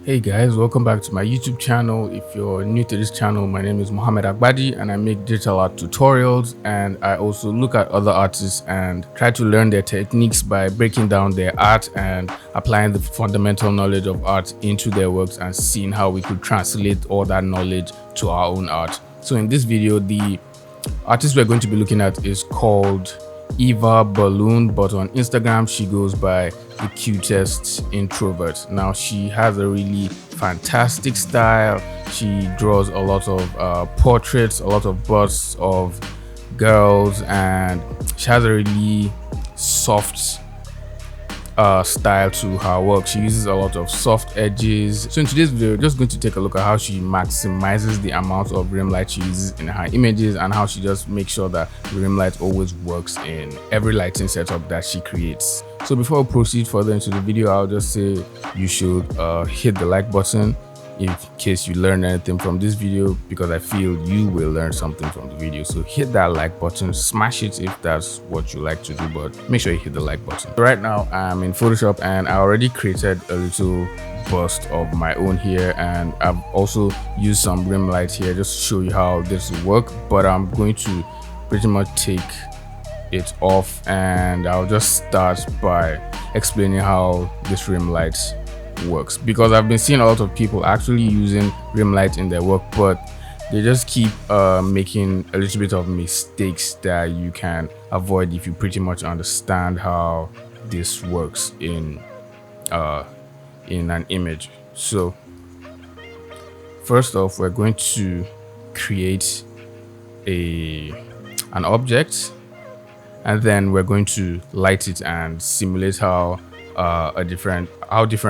Hey guys, welcome back to my YouTube channel. If you're new to this channel, my name is Mohammed Agbadi and I make digital art tutorials, and I also look at other artists and try to learn their techniques by breaking down their art and applying the fundamental knowledge of art into their works and seeing how we could translate all that knowledge to our own art. So in this video, the artist we're going to be looking at is called Eva Balloon, but on Instagram she goes by the cutest introvert. Now she has a really fantastic style. She draws a lot of portraits, a lot of busts of girls, and she has a really soft style to her work. She uses a lot of soft edges. So in today's video, we're just going to take a look at how she maximizes the amount of rim light she uses in her images and how she just makes sure that the rim light always works in every lighting setup that she creates. So before we proceed further into the video, I'll just say you should hit the like button in case you learned anything from this video, because I feel you will learn something from the video. So hit that like button, smash it if that's what you like to do, but make sure you hit the like button. So right now I'm in Photoshop and I already created a little bust of my own here, and I've also used some rim lights here just to show you how this will work, but I'm going to pretty much take it off and I'll just start by explaining how this rim light works, because I've been seeing a lot of people actually using rim light in their work, but they just keep making a little bit of mistakes that you can avoid if you pretty much understand how this works in an image. So first off, we're going to create an object, and then we're going to light it and simulate how different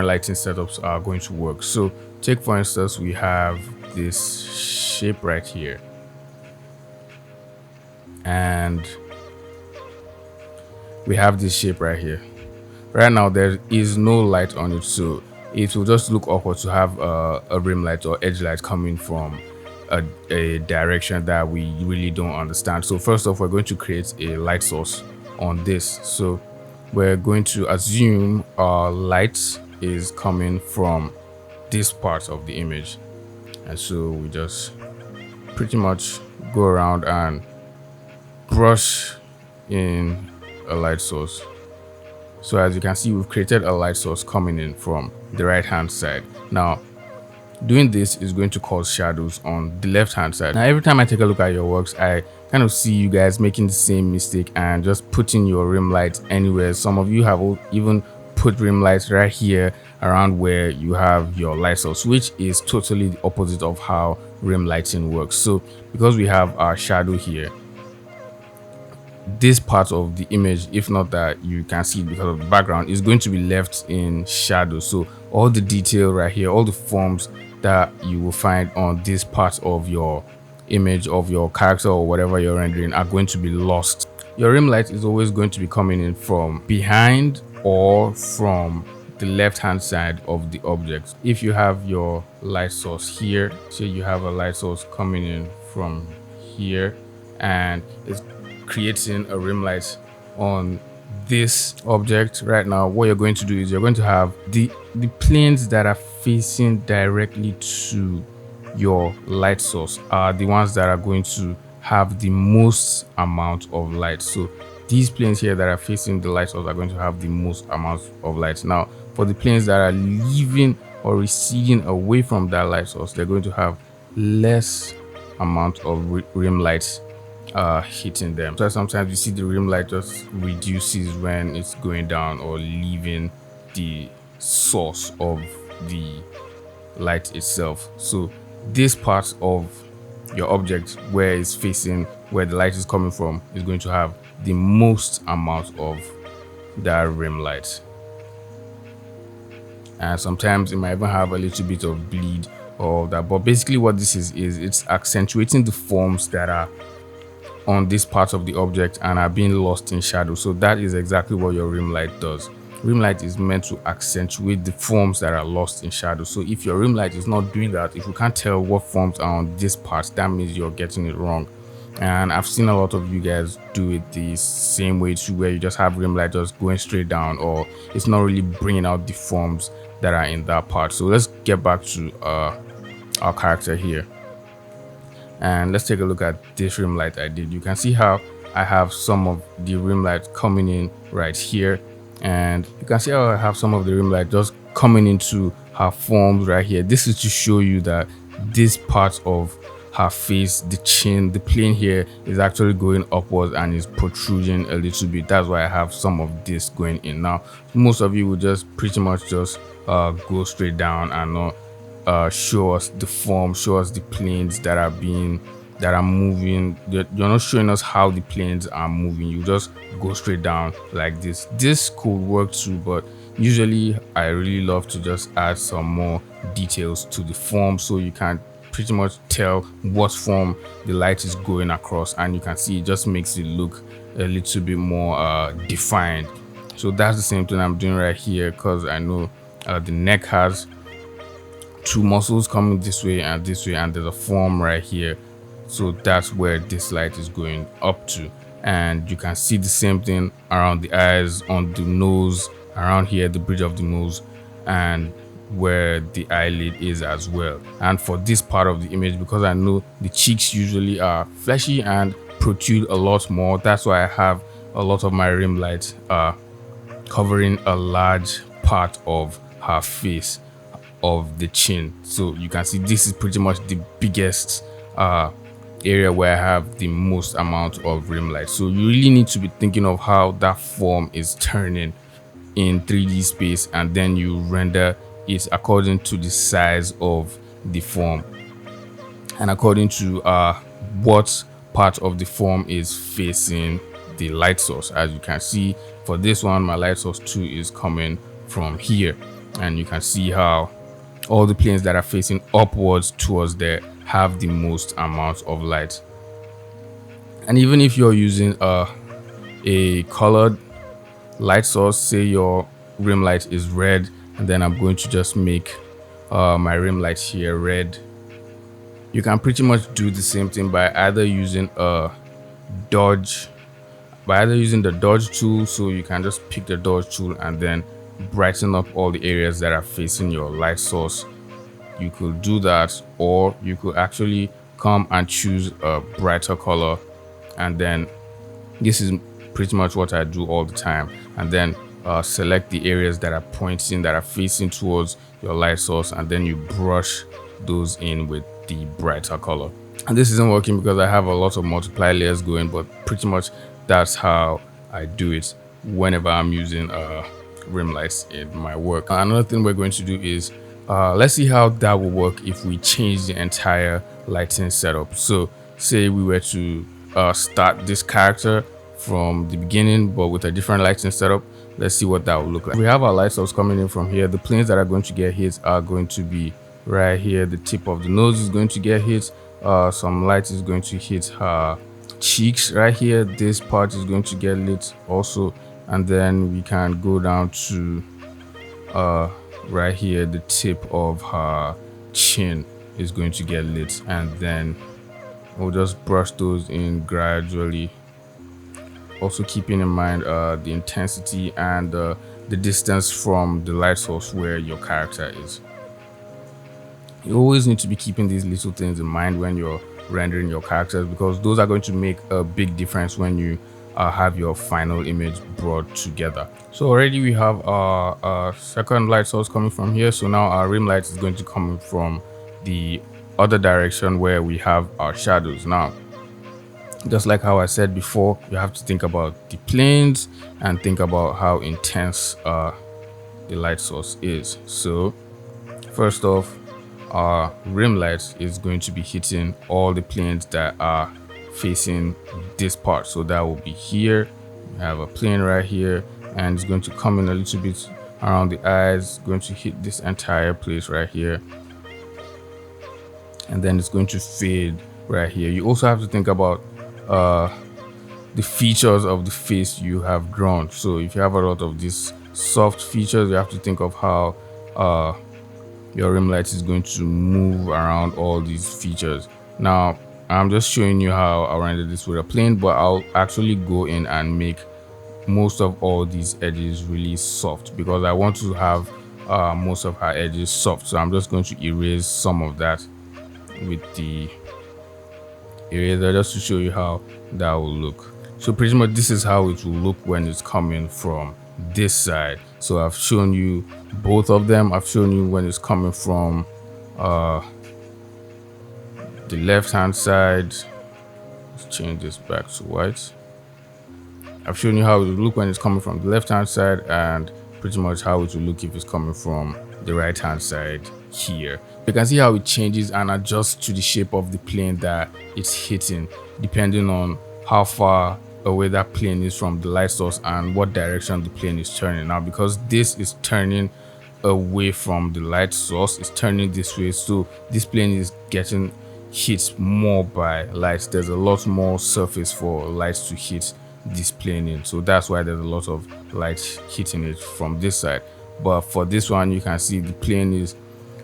lighting setups are going to work. So take for instance, we have this shape right here, and we have this shape right here. Right now there is no light on it, so it will just look awkward to have a rim light or edge light coming from a direction that we really don't understand. So first off, we're going to create a light source on this. So we're going to assume our light is coming from this part of the image, and so we just pretty much go around and brush in a light source. So as you can see, we've created a light source coming in from the right hand side. Now doing this is going to cause shadows on the left hand side. Now every time I take a look at your works, I kind of see you guys making the same mistake and just putting your rim light anywhere. Some of you have even put rim lights right here around where you have your light source, which is totally the opposite of how rim lighting works. So because we have our shadow here, this part of the image, if not that you can see it because of the background, is going to be left in shadow. So all the detail right here, all the forms that you will find on this part of your image of your character or whatever you're rendering are going to be lost. Your rim light is always going to be coming in from behind or from the left hand side of the object. If you have your light source here, say you have a light source coming in from here and it's creating a rim light on this object right now, what you're going to do is you're going to have the planes that are facing directly to your light source are the ones that are going to have the most amount of light. So these planes here that are facing the light source are going to have the most amount of light. Now for the planes that are leaving or receding away from that light source, they're going to have less amount of rim lights hitting them. So sometimes you see the rim light just reduces when it's going down or leaving the source of the light itself. So this part of your object where it's facing, where the light is coming from, is going to have the most amount of that rim light, and sometimes it might even have a little bit of bleed or that. But basically what this is it's accentuating the forms that are on this part of the object and are being lost in shadow. So that is exactly what your rim light does. Rim light is meant to accentuate the forms that are lost in shadow. So if your rim light is not doing that, if you can't tell what forms are on this part, that means you're getting it wrong. And I've seen a lot of you guys do it the same way too, where you just have rim light just going straight down, or it's not really bringing out the forms that are in that part. So let's get back to our character here, and let's take a look at this rim light I did. You can see how I have some of the rim light coming in right here, and you can see how I have some of the rim light just coming into her forms right here. This is to show you that this part of her face, the chin, the plane here is actually going upwards and is protruding a little bit. That's why I have some of this going in. Now most of you will just pretty much just go straight down and not show us the form, show us the planes that are moving. You're not showing us how the planes are moving. You just go straight down like this. This could work too, but usually I really love to just add some more details to the form, so you can pretty much tell what form the light is going across, and you can see it just makes it look a little bit more defined. So that's the same thing I'm doing right here, because I know the neck has two muscles coming this way, and there's a form right here. So that's where this light is going up to, and you can see the same thing around the eyes, on the nose, around here, the bridge of the nose, and where the eyelid is as well. And for this part of the image, because I know the cheeks usually are fleshy and protrude a lot more, that's why I have a lot of my rim light covering a large part of her face, of the chin. So you can see this is pretty much the biggest area where I have the most amount of rim light. So you really need to be thinking of how that form is turning in 3D space, and then you render it according to the size of the form and according to what part of the form is facing the light source. As you can see, for this one, my light source 2 is coming from here, and you can see how all the planes that are facing upwards towards there have the most amount of light. And even if you're using a colored light source, say your rim light is red, and then I'm going to just make my rim light here red, you can pretty much do the same thing by either using the dodge tool. So you can just pick the dodge tool and then brighten up all the areas that are facing your light source. You could do that, or you could actually come and choose a brighter color, and then this is pretty much what I do all the time, and then select the areas that are pointing, that are facing towards your light source, and then you brush those in with the brighter color. And this isn't working because I have a lot of multiply layers going, but pretty much that's how I do it whenever I'm using rim lights in my work. Another thing we're going to do is let's see how that will work if we change the entire lighting setup. So say we were to start this character from the beginning but with a different lighting setup. Let's see what that will look like. We have our light source coming in from here. The planes that are going to get hit are going to be right here. The tip of the nose is going to get hit. Some light is going to hit her cheeks right here. This part is going to get lit also, and then we can go down to right here, the tip of her chin is going to get lit, and then we'll just brush those in gradually, also keeping in mind the intensity and the distance from the light source where your character is. You always need to be keeping these little things in mind when you're rendering your characters, because those are going to make a big difference when you have your final image brought together. So already we have our second light source coming from here. So now our rim light is going to come from the other direction where we have our shadows. Now, just like how I said before, you have to think about the planes and think about how intense the light source is. So first off, our rim light is going to be hitting all the planes that are facing this part. So that will be here. We have a plane right here, and it's going to come in a little bit around the eyes, going to hit this entire place right here, and then it's going to fade right here. You also have to think about the features of the face you have drawn. So if you have a lot of these soft features, you have to think of how your rim light is going to move around all these features. Now, I'm just showing you how I render this with a plane, but I'll actually go in and make most of all these edges really soft because I want to have most of her edges soft. So I'm just going to erase some of that with the eraser just to show you how that will look. So pretty much this is how it will look when it's coming from this side. So I've shown you both of them. I've shown you when it's coming from the left hand side. Let's change this back to white. I've shown you how it will look when it's coming from the left hand side and pretty much how it will look if it's coming from the right hand side here. You can see how it changes and adjusts to the shape of the plane that it's hitting depending on how far away that plane is from the light source and what direction the plane is turning. Now because this is turning away from the light source, it's turning this way, so this plane is getting hit more by light. There's a lot more surface for lights to hit this plane in, so that's why there's a lot of light hitting it from this side. But for this one, you can see the plane is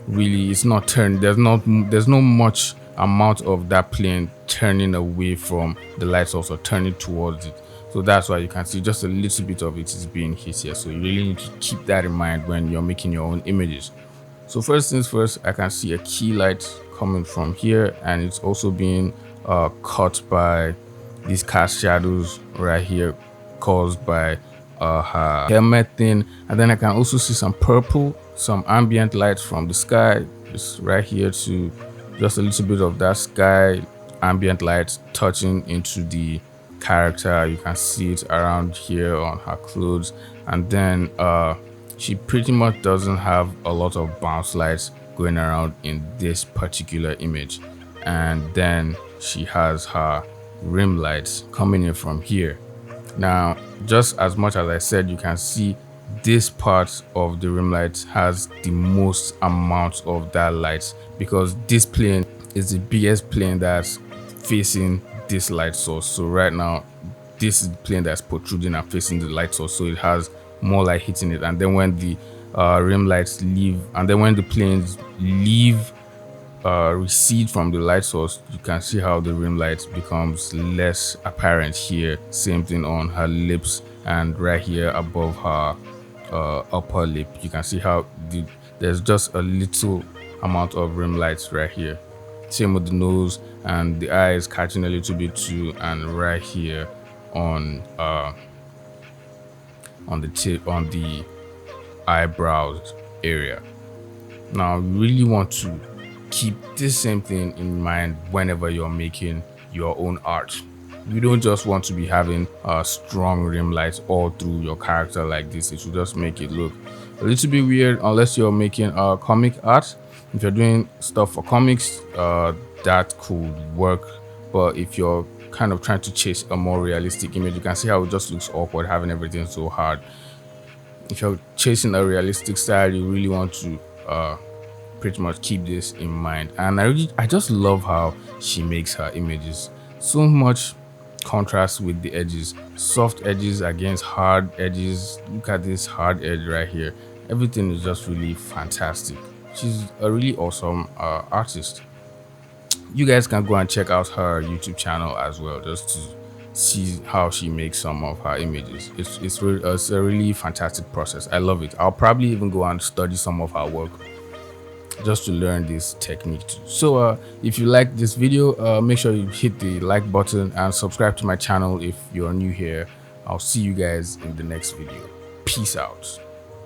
really, it's not turned, there's no much amount of that plane turning away from the light source or turning towards it. So that's why you can see just a little bit of it is being hit here. So you really need to keep that in mind when you're making your own images. So first things first, I can see a key light coming from here, and it's also being caught by these cast shadows right here caused by her helmet thing. And then I can also see some purple, some ambient light from the sky, just right here, to just a little bit of that sky ambient light touching into the character. You can see it around here on her clothes. And then she pretty much doesn't have a lot of bounce lights going around in this particular image. And then she has her rim lights coming in from here. Now, just as much as I said, you can see this part of the rim light has the most amount of that light because this plane is the biggest plane that's facing this light source. So right now, this is the plane that's protruding and facing the light source, so it has more light hitting it. And then when the rim lights leave, and then when the planes leave, recede from the light source, you can see how the rim light becomes less apparent here. Same thing on her lips and right here above her upper lip. You can see how there's just a little amount of rim lights right here. Same with the nose, and the eyes catching a little bit too, and right here on the tip, on the eyebrows area. Now you really want to keep this same thing in mind whenever you're making your own art. You don't just want to be having strong rim lights all through your character like this. It will just make it look a little bit weird unless you're making comic art. If you're doing stuff for comics, that could work. But if you're kind of trying to chase a more realistic image, you can see how it just looks awkward having everything so hard. If you're chasing a realistic style, you really want to pretty much keep this in mind. And I just love how she makes her images. So much contrast with the edges, soft edges against hard edges. Look at this hard edge right here. Everything is just really fantastic. She's a really awesome artist. You guys can go and check out her YouTube channel as well, just to see how she makes some of her images. It's a really fantastic process. I love it. I'll probably even go and study some of her work just to learn this technique too. So if you like this video, make sure you hit the like button and subscribe to my channel if you're new here. I'll see you guys in the next video. Peace out.